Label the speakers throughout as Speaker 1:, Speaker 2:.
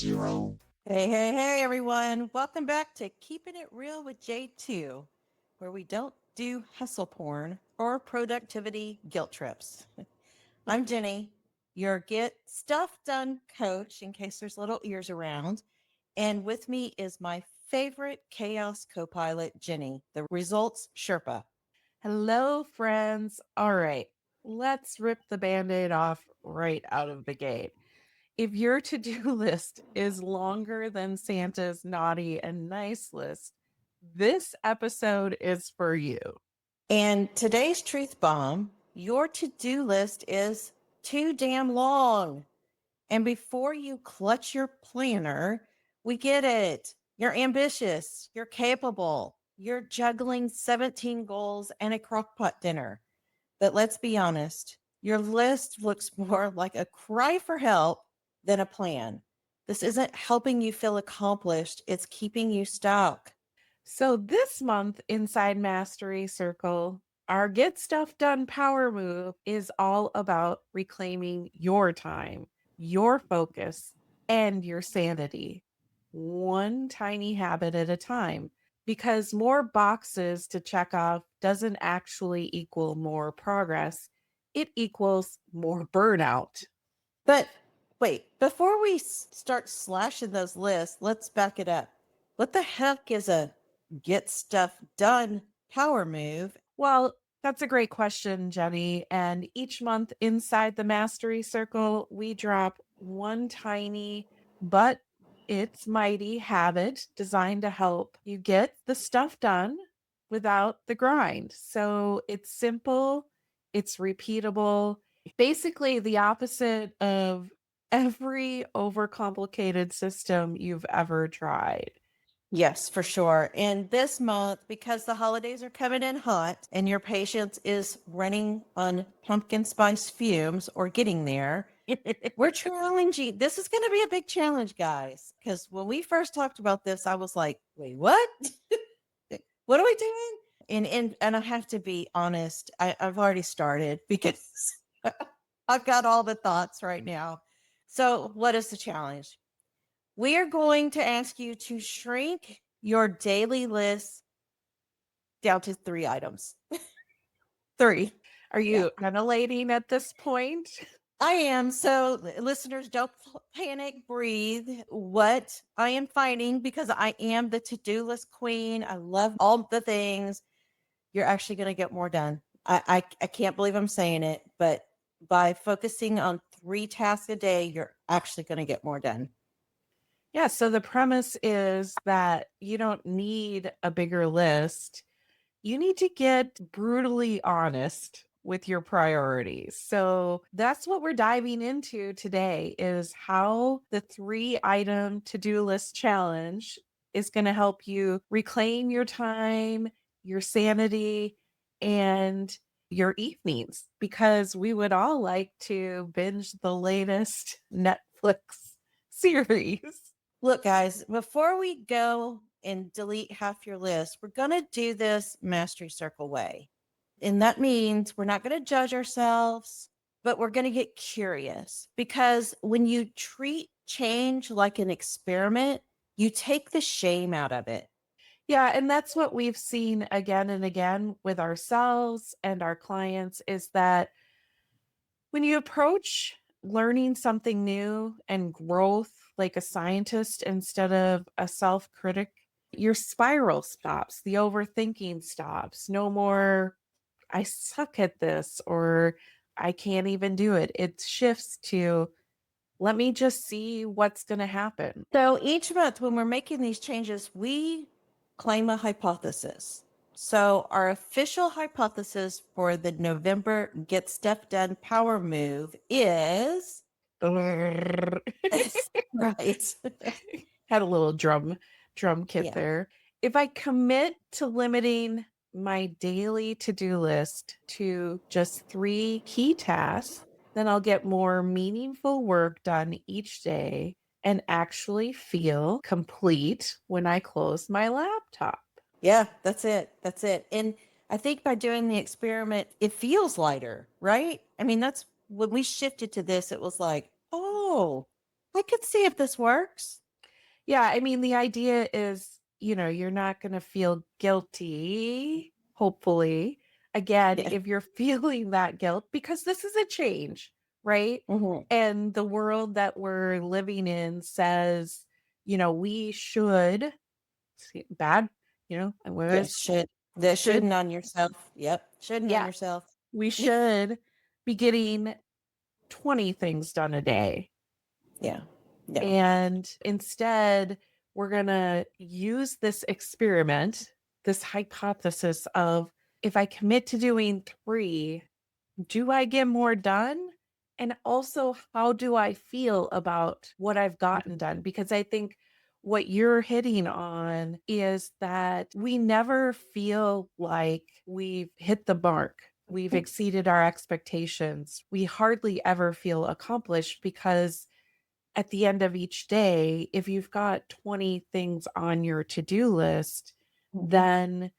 Speaker 1: 0.
Speaker 2: Hey, everyone. Welcome back to Keeping It Real with J2, where we don't do hustle porn or productivity guilt trips. I'm Jenny, your Get Stuff Done coach, in case there's little ears around. And with me is my favorite chaos co pilot, Jenny, the Results Sherpa.
Speaker 3: Hello, friends. All right, let's rip the band aid off right out of the gate. If your to do list is longer than Santa's naughty and nice list, this episode is for you.
Speaker 2: And today's truth bomb, your to do list is too damn long. And before you clutch your planner, we get it. You're ambitious, you're capable, you're juggling 17 goals and a crockpot dinner. But let's be honest, your list looks more like a cry for help than a plan. This isn't helping you feel accomplished, it's keeping you stuck.
Speaker 3: So, this month inside Mastery Circle, our Get Stuff Done power move is all about reclaiming your time, your focus, and your sanity, one tiny habit at a time. Because more boxes to check off doesn't actually equal more progress, it equals more burnout.
Speaker 2: But wait, before we start slashing those lists, let's back it up. What the heck is a get stuff done power move?
Speaker 3: Well, that's a great question, Jenny. And each month inside the Mastery Circle, we drop one tiny but it's mighty habit designed to help you get the stuff done without the grind. So it's simple, it's repeatable, basically the opposite of every overcomplicated system you've ever tried.
Speaker 2: Yes, for sure. And this month, because the holidays are coming in hot and your patience is running on pumpkin spice fumes or getting there, we're challenging. This is going to be a big challenge, guys. Because when we first talked about this, I was like, wait, what? What are we doing? And I have to be honest, I've already started because I've got all the thoughts right now. So, what is the challenge? We are going to ask you to shrink your daily list down to 3 items. 3.
Speaker 3: Are
Speaker 2: Yeah,
Speaker 3: you ventilating at this point?
Speaker 2: I am. So, listeners, don't panic, breathe. What I am fighting, because I am the to do list queen, I love all the things. You're actually going to get more done. I can't believe I'm saying it, but by focusing on 3 tasks a day, you're actually going to get more done.
Speaker 3: Yeah, so the premise is that you don't need a bigger list. You need to get brutally honest with your priorities. So that's what we're diving into today is how the 3-item to-do list challenge is going to help you reclaim your time, your sanity, and your evenings because we would all like to binge the latest Netflix series.
Speaker 2: Look, guys, before we go and delete half your list, we're going to do this Mastery Circle way. And that means we're not going to judge ourselves, but we're going to get curious because when you treat change like an experiment, you take the shame out of it.
Speaker 3: Yeah, and that's what we've seen again and again with ourselves and our clients is that when you approach learning something new and growth like a scientist instead of a self critic, your spiral stops, the overthinking stops. No more, I suck at this or I can't even do it. It shifts to, let me just see what's going to happen.
Speaker 2: So each month, when we're making these changes, we claim a hypothesis. So our official hypothesis for the November Get Stuff Done power move is right.
Speaker 3: Had a little drum kit
Speaker 2: Yeah.
Speaker 3: there. If I commit to limiting my daily to-do list to just 3 key tasks, then I'll get more meaningful work done each day and actually feel complete when I close my laptop.
Speaker 2: Yeah, that's it. That's it. And I think by doing the experiment, it feels lighter, right? I mean, that's when we shifted to this, it was like, oh, I could see if this works.
Speaker 3: Yeah, I mean, the idea is, you're not going to feel guilty, hopefully. Again,
Speaker 2: Yeah.
Speaker 3: if you're feeling that guilt, because this is a change, right?
Speaker 2: Hmm.
Speaker 3: And the world that we're living in says, we should, bad, and
Speaker 2: Yes,
Speaker 3: whereas
Speaker 2: should. The
Speaker 3: should,
Speaker 2: shouldn't on yourself. Yep. Shouldn't on
Speaker 3: yeah,
Speaker 2: yourself.
Speaker 3: we should be getting 20 things done a day.
Speaker 2: Yeah. Yeah.
Speaker 3: And instead, we're going to use this experiment, this hypothesis of if I commit to doing 3, do I get more done? And also, how do I feel about what I've gotten done? Because I think what you're hitting on is that we never feel like we've hit the mark. We've exceeded our expectations. We hardly ever feel accomplished because at the end of each day, if you've got 20 things on your to-do list,
Speaker 2: Mhm.
Speaker 3: then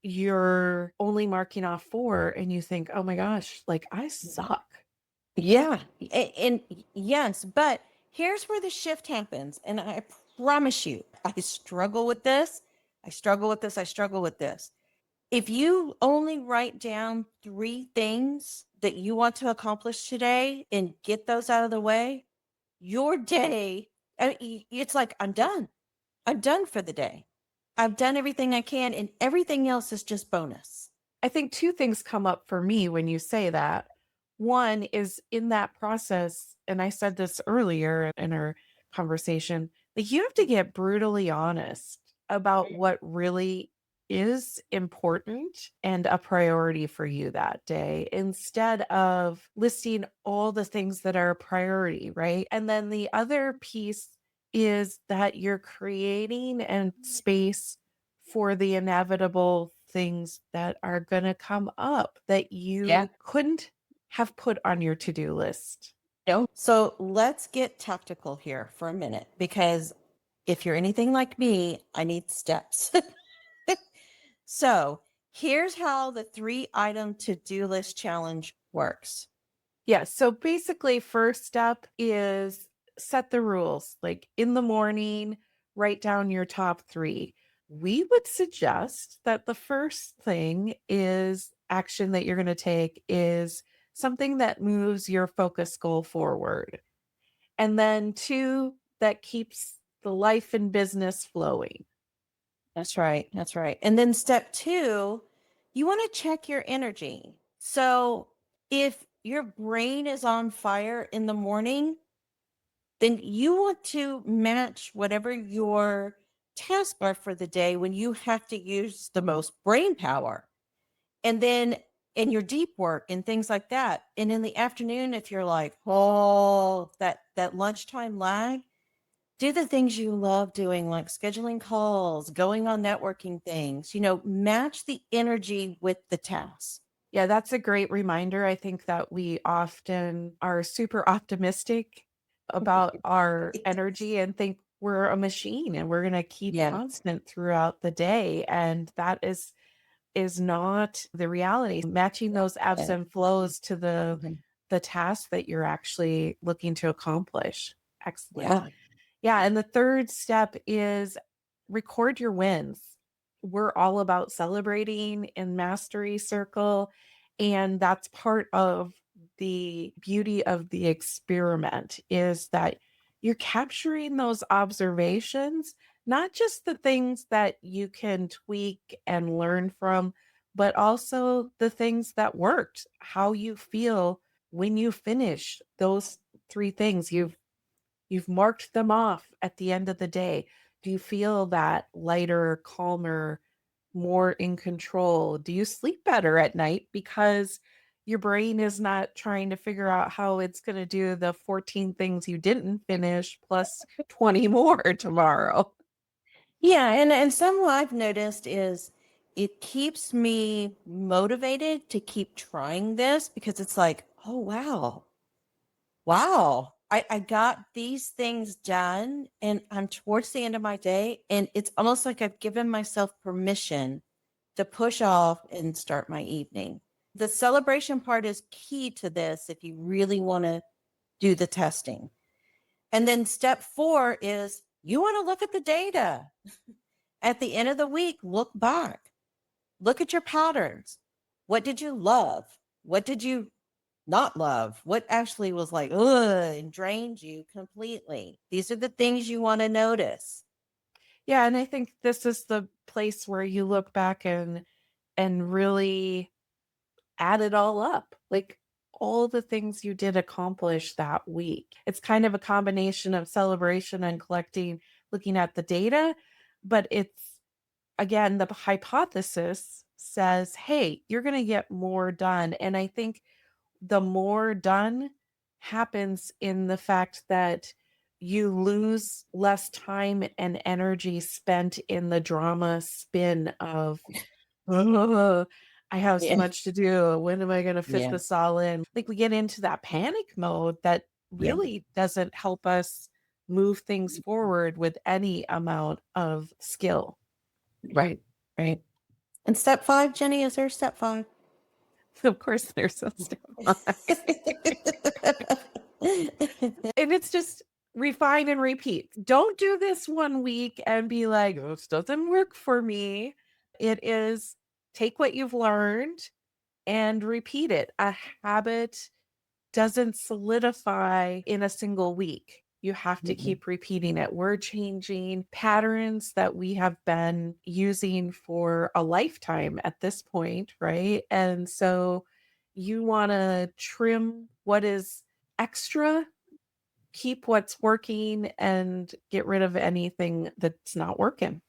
Speaker 3: you're only marking off 4 and you think, "Oh my gosh, like I suck."
Speaker 2: Yeah. And yes, but here's where the shift happens. And I promise you, I struggle with this. I struggle with this. I struggle with this. If you only write down 3 things that you want to accomplish today and get those out of the way, your day, it's like, I'm done. I'm done for the day. I've done everything I can, and everything else is just bonus.
Speaker 3: I think 2 things come up for me when you say that. One is in that process, and I said this earlier in our conversation, that you have to get brutally honest about what really is important and a priority for you that day instead of listing all the things that are a priority, right? And then the other piece is that you're creating a space for the inevitable things that are going to come up that
Speaker 2: Yeah.
Speaker 3: you couldn't have put on your to-do list.
Speaker 2: No. So let's get tactical here for a minute because if you're anything like me, I need steps. So here's how the 3 item to do list challenge works.
Speaker 3: Yeah, so basically first step is set the rules. Like in the morning, write down your top 3. We would suggest that the first thing is action that you're going to take is something that moves your focus goal forward. And then 2, that keeps the life and business flowing.
Speaker 2: That's right. That's right. And then step 2, you want to check your energy. So if your brain is on fire in the morning, then you want to match whatever your tasks are for the day when you have to use the most brain power. And then in your deep work and things like that. And in the afternoon, if you're like, oh, that lunchtime lag, do the things you love doing, like scheduling calls, going on networking things, match the energy with the task.
Speaker 3: Yeah, that's a great reminder. I think that we often are super optimistic about our energy and think we're a machine and we're going to keep
Speaker 2: Yeah.
Speaker 3: constant throughout the day, and that is not the reality. Matching those ebbs
Speaker 2: Yeah.
Speaker 3: and flows to
Speaker 2: Mhm.
Speaker 3: the task that you're actually looking to accomplish. Excellent.
Speaker 2: Yeah.
Speaker 3: Yeah, and the third step is record your wins. We're all about celebrating in Mastery Circle, and that's part of the beauty of the experiment is that you're capturing those observations, not just the things that you can tweak and learn from, but also the things that worked, how you feel when you finish those 3 things. You've marked them off at the end of the day. Do you feel that lighter, calmer, more in control? Do you sleep better at night because your brain is not trying to figure out how it's going to do the 14 things you didn't finish plus 20 more tomorrow?
Speaker 2: Yeah. And some what I've noticed is it keeps me motivated to keep trying this because it's like, oh, wow. Wow. I got these things done and I'm towards the end of my day. And it's almost like I've given myself permission to push off and start my evening. The celebration part is key to this if you really want to do the testing. And then step 4 is you want to look at the data. At the end of the week, look back. Look at your patterns. What did you love? What did you not love? What actually was like, ugh, and drained you completely? These are the things you want to notice.
Speaker 3: Yeah, and I think this is the place where you look back and really add it all up. Like all the things you did accomplish that week. It's kind of a combination of celebration and collecting, looking at the data, but it's again, the hypothesis says, hey, you're going to get more done. And I think the more done happens in the fact that you lose less time and energy spent in the drama spin of, "Ugh, I have so
Speaker 2: Yeah.
Speaker 3: much to do. When am I going to fit
Speaker 2: Yeah.
Speaker 3: this all in?" Like we get into that panic mode that
Speaker 2: Yeah.
Speaker 3: really doesn't help us move things forward with any amount of skill.
Speaker 2: Right. Right. And step 5, Jenny, is there step 5?
Speaker 3: Of course, there's some stuff. And it's just refine and repeat. Don't do this one week and be like, oh, this doesn't work for me. It is take what you've learned and repeat it. A habit doesn't solidify in a single week. You have to keep repeating it. We're changing patterns that we have been using for a lifetime at this point, right? And so you want to trim what is extra, keep what's working, and get rid of anything that's not working.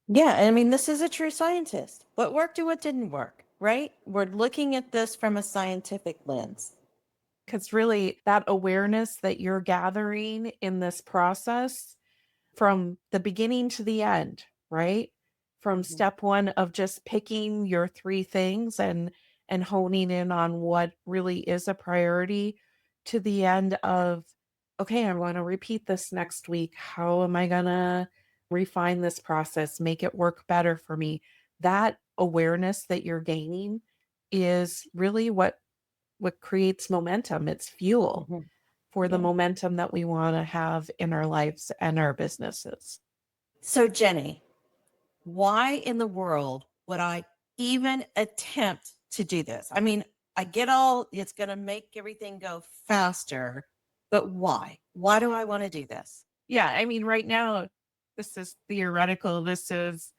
Speaker 2: Yeah, I mean, this is a true scientist. What worked and what didn't work, right? We're looking at this from a scientific lens.
Speaker 3: Because really, that awareness that you're gathering in this process from the beginning to the end, right? From step 1 of just picking your 3 things and honing in on what really is a priority to the end of, okay, I want to repeat this next week. How am I going to refine this process, make it work better for me? That awareness that you're gaining is really what creates momentum. It's fuel
Speaker 2: Mhm.
Speaker 3: for the
Speaker 2: Yeah.
Speaker 3: momentum that we want to have in our lives and our businesses.
Speaker 2: So, Jenny, why in the world would I even attempt to do this? I mean, I get all it's going to make everything go faster, but why? Why do I want to do this?
Speaker 3: Yeah, I mean, right now, this is theoretical. This is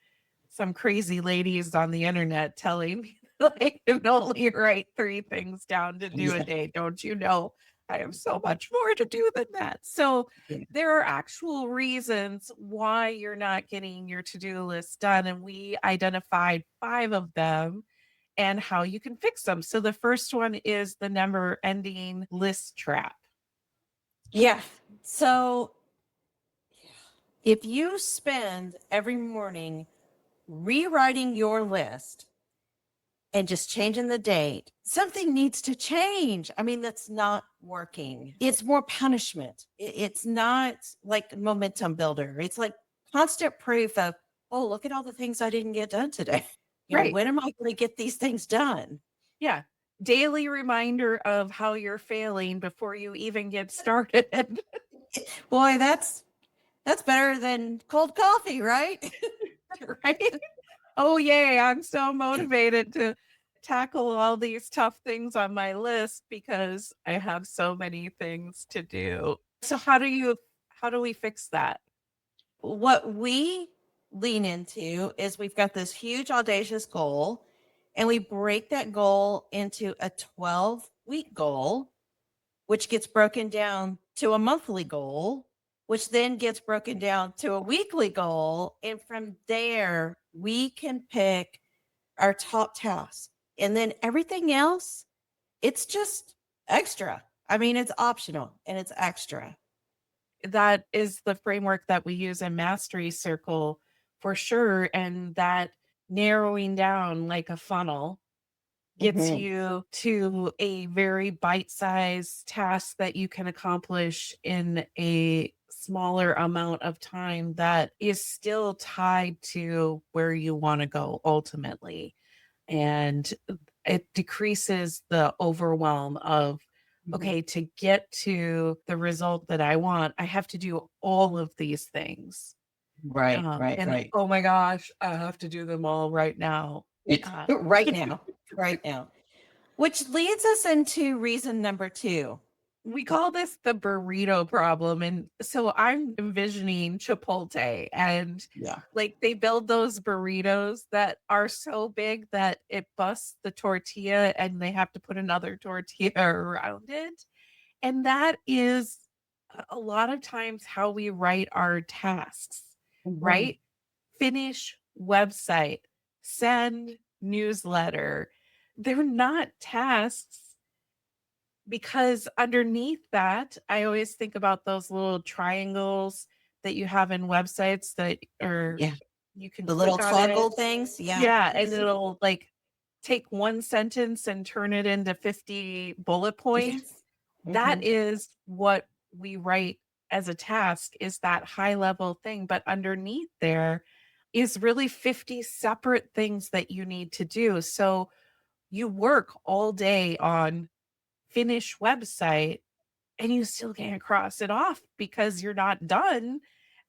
Speaker 3: some crazy ladies on the internet telling me that I can only write 3 things down to do a
Speaker 2: Yeah.
Speaker 3: day. Don't you know? I have so much more to do than that. So
Speaker 2: Yeah.
Speaker 3: there are actual reasons why you're not getting your to-do list done. And we identified 5 of them and how you can fix them. So the first one is the never ending list trap.
Speaker 2: Yeah. So, if you spend every morning rewriting your list and just changing the date, something needs to change. I mean, that's not working. It's more punishment. It's not like momentum builder. It's like constant proof of, oh, look at all the things I didn't get done today.
Speaker 3: Right.
Speaker 2: When am I going to get these things done?
Speaker 3: Yeah. Daily reminder of how you're failing before you even get started.
Speaker 2: Boy, that's better than cold coffee, right?
Speaker 3: Right? Oh, yay. I'm so motivated to tackle all these tough things on my list because I have so many things to do. So how do we fix that?
Speaker 2: What we lean into is we've got this huge audacious goal and we break that goal into a 12-week goal, which gets broken down to a monthly goal, which then gets broken down to a weekly goal. And from there, we can pick our top tasks. And then everything else, it's just extra. I mean, it's optional and it's extra.
Speaker 3: That is the framework that we use in Mastery Circle for sure. And that narrowing down like a funnel gets
Speaker 2: Mhm.
Speaker 3: you to a very bite-sized task that you can accomplish in a smaller amount of time that is still tied to where you want to go ultimately. And it decreases the overwhelm of okay, to get to the result that I want, I have to do all of these things.
Speaker 2: Right,
Speaker 3: And
Speaker 2: right.
Speaker 3: oh my gosh, I have to do them all right now.
Speaker 2: Right now, right now. Which leads us into reason number 2.
Speaker 3: We call this the burrito problem. And so I'm envisioning Chipotle and
Speaker 2: Yeah.
Speaker 3: like they build those burritos that are so big that it busts the tortilla and they have to put another tortilla around it. And that is a lot of times how we write our tasks,
Speaker 2: Mhm.
Speaker 3: right? Finish website, send newsletter. They're not tasks because underneath that, I always think about those little triangles that you have in websites that are
Speaker 2: Yeah.
Speaker 3: you can
Speaker 2: The little
Speaker 3: click on it.
Speaker 2: toggle things. Yeah.
Speaker 3: Yeah, and it'll like take one sentence and turn it into 50 bullet
Speaker 2: Yes.
Speaker 3: points. That
Speaker 2: Mhm.
Speaker 3: is what we write as a task is that high level thing, but underneath there is really 50 separate things that you need to do. So you work all day on finish website and you still can't cross it off because you're not done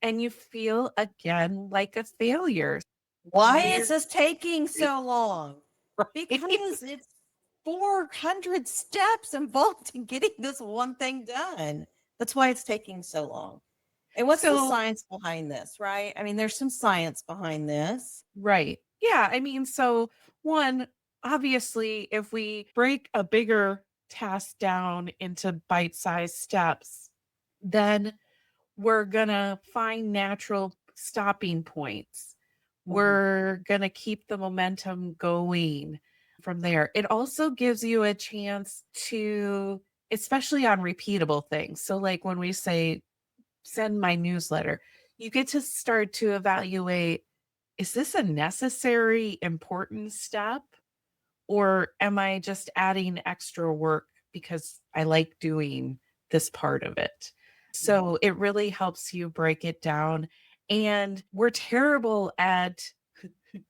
Speaker 3: and you feel again like a failure.
Speaker 2: Why
Speaker 3: So
Speaker 2: is this taking so long?
Speaker 3: you're
Speaker 2: Because it's 400 steps involved in getting this one thing done. That's why it's taking so long. And what's the
Speaker 3: so
Speaker 2: science behind this, right? I mean, there's some science behind this.
Speaker 3: right. Yeah, I mean, so one, obviously, if we break a bigger task down into bite-sized steps, then we're gonna find natural stopping points.
Speaker 2: Mhm.
Speaker 3: We're gonna keep the momentum going from there. It also gives you a chance to, especially on repeatable things. So, like when we say send my newsletter, you get to start to evaluate, is this a necessary, important step? Or am I just adding extra work because I like doing this part of it? So it really helps you break it down. And we're terrible at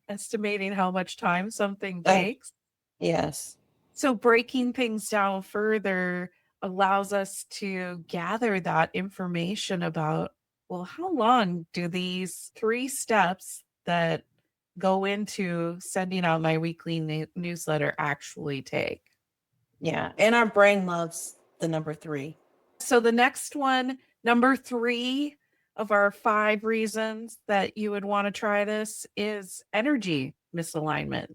Speaker 3: estimating how much time something
Speaker 2: Oh,
Speaker 3: takes.
Speaker 2: yes.
Speaker 3: So breaking things down further allows us to gather that information about, well, how long do these 3 steps that go into sending out my weekly newsletter actually take?
Speaker 2: Yeah. And our brain loves the number 3.
Speaker 3: So the next one, number 3 of our 5 reasons that you would want to try this is energy misalignment.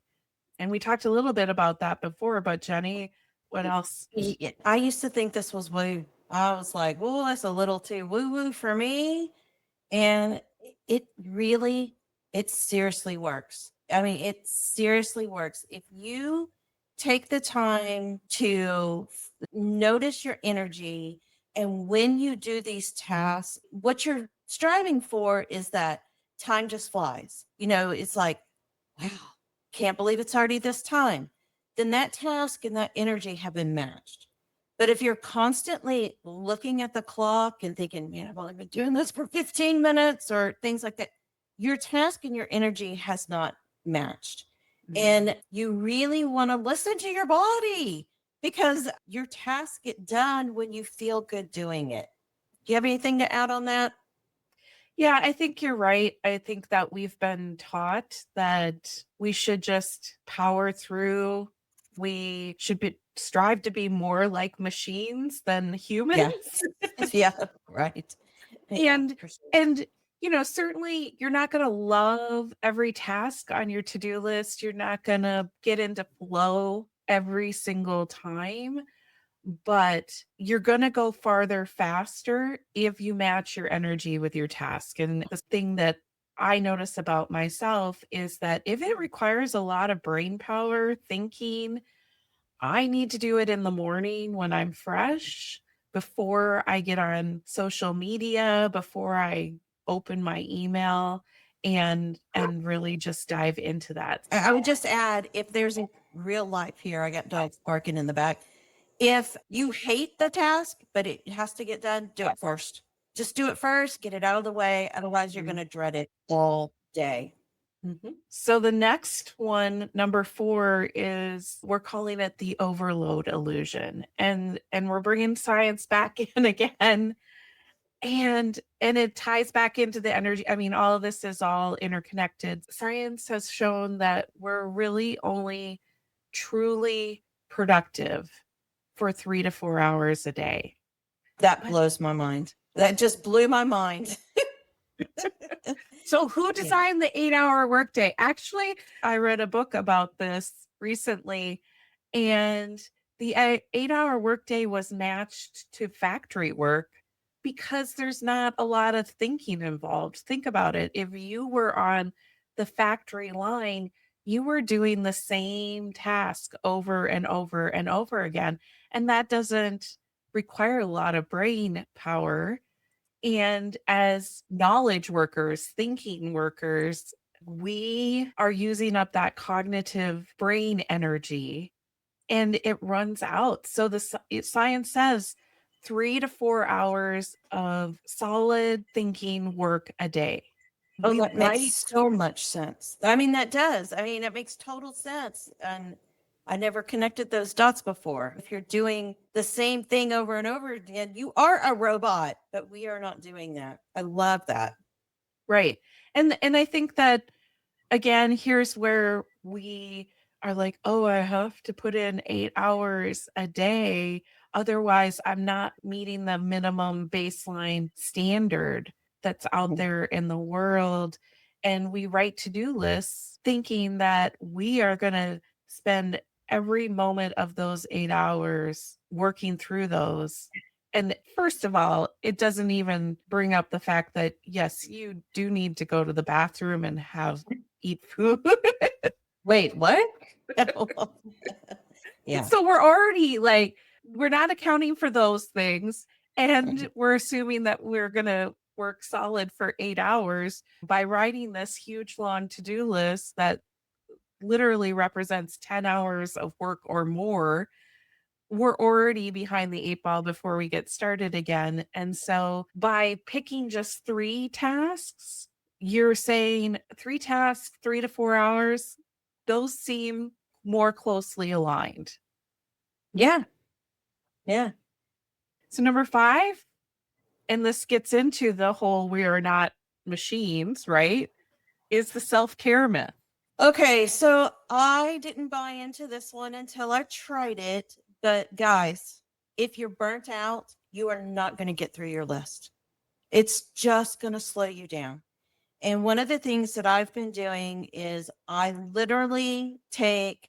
Speaker 3: And we talked a little bit about that before, but Jenny, what else?
Speaker 2: I used to think this was woo. I was like, well, that's a little too woo woo for me. And it really, it seriously works. I mean, it seriously works. If you take the time to notice your energy, and when you do these tasks, what you're striving for is that time just flies. It's like, wow, can't believe it's already this time. Then that task and that energy have been matched. But if you're constantly looking at the clock and thinking, man, I've only been doing this for 15 minutes or things like that, your task and your energy has not matched. And you really want to listen to your body because your tasks get done when you feel good doing it. Do you have anything to add on that?
Speaker 3: Yeah, I think you're right. I think that we've been taught that we should just power through. We should strive to be more like machines than
Speaker 2: Yeah.
Speaker 3: humans.
Speaker 2: Yeah. Right. Yeah.
Speaker 3: and
Speaker 2: For sure.
Speaker 3: and certainly you're not going to love every task on your to-do list. You're not going to get into flow every single time, but you're going to go farther faster if you match your energy with your task. And the thing that I notice about myself is that if it requires a lot of brain power thinking, I need to do it in the morning when I'm fresh, before I get on social media, before I open my email and really just dive into that.
Speaker 2: I would just add, if there's a real life here, I got dogs barking in the back. If you hate the task, but it has to get done, do it first. Just do it first, get it out of the way. Otherwise, you're going to dread it all day. Mhm.
Speaker 3: So the next one, number 4, is we're calling it the overload illusion. And we're bringing science back in again. And it ties back into the energy. I mean, all of this is all interconnected. Science has shown that we're really only truly productive for 3 to 4 hours a day.
Speaker 2: That
Speaker 3: What?
Speaker 2: blows my mind. That just blew my mind.
Speaker 3: So who
Speaker 2: Yeah.
Speaker 3: designed the 8-hour workday? Actually, I read a book about this recently, and the 8-hour workday was matched to factory work because there's not a lot of thinking involved. Think about it. If you were on the factory line, you were doing the same task over and over and over again. And that doesn't require a lot of brain power. And as knowledge workers, thinking workers, we are using up that cognitive brain energy and it runs out. So science says 3 to 4 hours of solid thinking work a day.
Speaker 2: Oh,
Speaker 3: We
Speaker 2: that makes
Speaker 3: write.
Speaker 2: so much sense. I mean, that does. I mean, it makes total sense. And I never connected those dots before. If you're doing the same thing over and over again, you are a robot, but we are not doing that. I love that.
Speaker 3: Right. And I think that, again, here's where we are like, oh, I have to put in 8 hours a day. Otherwise, I'm not meeting the minimum baseline standard that's out there in the world. And we write to-do lists thinking that we are going to spend every moment of those 8 hours working through those. And first of all, it doesn't even bring up the fact that, yes, you do need to go to the bathroom and eat food.
Speaker 2: Wait, what? Yeah.
Speaker 3: So we're already like, we're not accounting for those things. And we're assuming that we're going to work solid for 8 hours by writing this huge long to-do list that literally represents 10 hours of work or more. We're already behind the 8 ball before we get started again. And so by picking just 3 tasks, you're saying 3 tasks, 3 to 4 hours, those seem more closely aligned.
Speaker 2: Yeah. Yeah.
Speaker 3: So number 5, and this gets into the whole we are not machines, right? Is the self-care myth.
Speaker 2: Okay, so I didn't buy into this one until I tried it. But guys, if you're burnt out, you are not going to get through your list. It's just going to slow you down. And one of the things that I've been doing is I literally take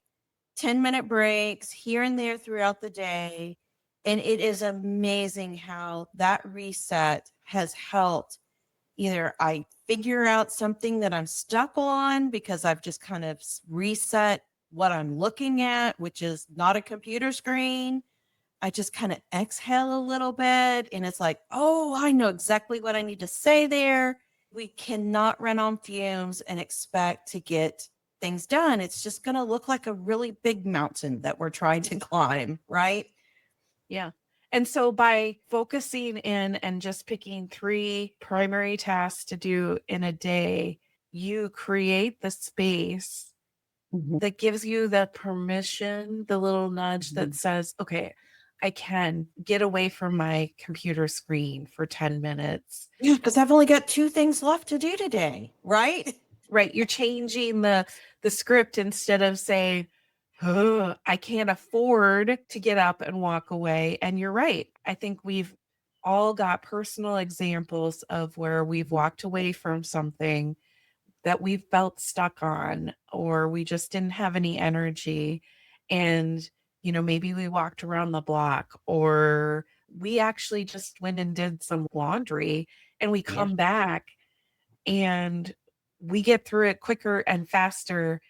Speaker 2: 10-minute breaks here and there throughout the day. And it is amazing how that reset has helped. Either I figure out something that I'm stuck on because I've just kind of reset what I'm looking at, which is not a computer screen. I just kind of exhale a little bit and it's like, oh, I know exactly what I need to say there. We cannot run on fumes and expect to get things done. It's just going to look like a really big mountain that we're trying to climb, right?
Speaker 3: Yeah. And so by focusing in and just picking 3 primary tasks to do in a day, you create the space that gives you the permission, the little nudge that says, okay, I can get away from my computer screen for 10 minutes.
Speaker 2: Yeah, because I've only got 2 things left to do today, right?
Speaker 3: Right. You're changing the script instead of saying, oh, I can't afford to get up and walk away. And you're right. I think we've all got personal examples of where we've walked away from something that we felt stuck on, or we just didn't have any energy. And, maybe we walked around the block, or we actually just went and did some laundry and we come back and we get through it quicker and faster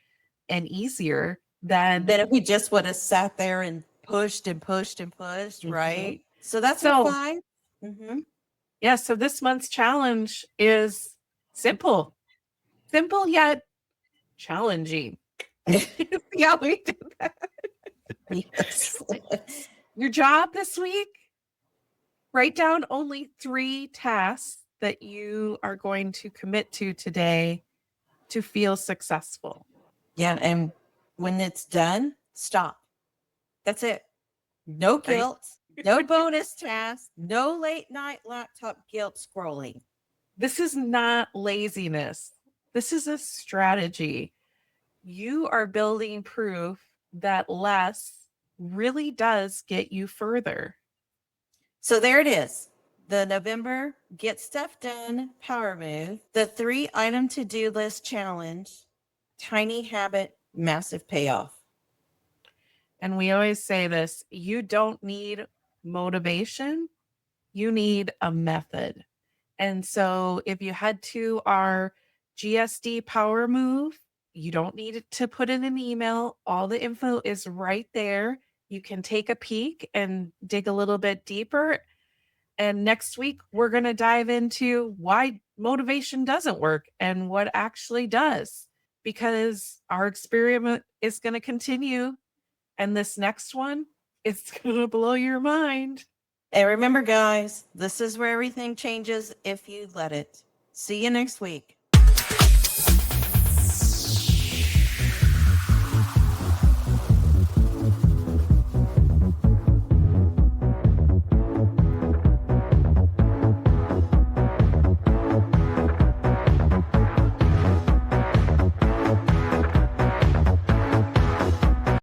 Speaker 3: and easier than
Speaker 2: Then if we just would have sat there and pushed and pushed and pushed, right? So that's a
Speaker 3: So
Speaker 2: 5. Mm-hmm.
Speaker 3: yeah, so this month's challenge is simple yet challenging. Yeah, we did that.
Speaker 2: Yes.
Speaker 3: Your job this week, write down only 3 tasks that you are going to commit to today to feel successful.
Speaker 2: Yeah. And when it's done, stop. That's it. No guilt, no bonus tasks, no late night laptop guilt scrolling.
Speaker 3: This is not laziness. This is a strategy. You are building proof that less really does get you further.
Speaker 2: So there it is. The November Get Stuff Done Power Move, the 3-item to-do list challenge, tiny habit, massive payoff.
Speaker 3: And we always say this, you don't need motivation, you need a method. And so if you head to our GSD Power Move, you don't need to put in an email. All the info is right there. You can take a peek and dig a little bit deeper. And next week, we're going to dive into why motivation doesn't work and what actually does, because our experiment is going to continue. And this next one, it's going to blow your mind.
Speaker 2: And remember, guys, this is where everything changes if you let it. See you next week.